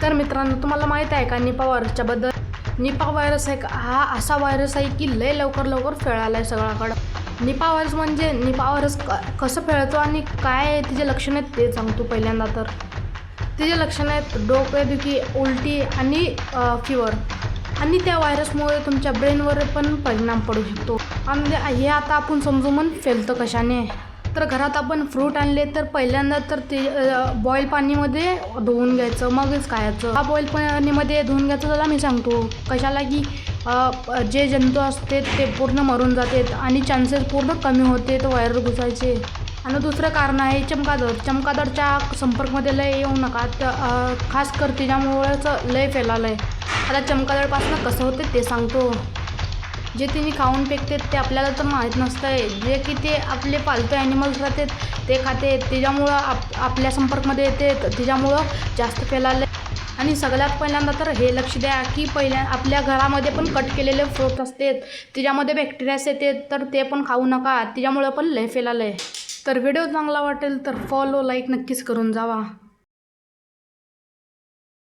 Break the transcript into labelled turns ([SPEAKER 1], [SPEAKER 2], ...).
[SPEAKER 1] तर मित्रांनो, तुम्हाला माहीत आहे का निपा व्हायरसच्याबद्दल? निपा व्हायरस हा असा व्हायरस आहे की लय लवकर फैलायला आहे सगळ्याकडं. निपा व्हायरस म्हणजे निपा व्हायरस कसं फैलतो आणि काय तिचे लक्षण आहेत ते सांगतो. पहिल्यांदा तर तिचे लक्षण आहेत डोकेदुखी, उलटी आणि फीवर. आणि त्या व्हायरसमुळे तुमच्या ब्रेनवर पण परिणाम पडू शकतो. आणि हे आता आपण समजू मन फैलतं कशाने. तर घरात आपण फ्रूट आणले तर पहिल्यांदा तर ते बॉईल पाणीमध्ये धुवून घ्यायचं, मगच खायचं. हा बॉईल पाणीमध्ये धुवून घ्यायचं त्याला मी सांगतो कशाला की जे जंतू असते ते पूर्ण मरून जातात आणि चान्सेस पूर्ण कमी होते तो व्हायरस घुसायचे. आणि दुसरं कारण आहे चमकादरच्या संपर्कमध्ये लय येऊ नका, खास कर त्याच्यामुळेच लय फैलालं आहे. आता चमकादरपासून कसं होते ते सांगतो. जे तिने खाऊन फेकतात ते आपल्याला तर माहीत नसतं आहे. जे की ते आपले पालतू ॲनिमल्स राहतात ते खाते, त्याच्यामुळं आपल्या संपर्कमध्ये येते, त्याच्यामुळं जास्त फैलालं. आणि सगळ्यात पहिल्यांदा तर हे लक्ष द्या की आपल्या घरामध्ये पण कट केलेले फ्रूट असतात, त्याच्यामध्ये बॅक्टेरियास येते, तर ते पण खाऊ नका, त्याच्यामुळं पण लय फैलालं आहे. तर व्हिडिओ चांगला वाटेल तर फॉलो लाईक नक्कीच करून जावा.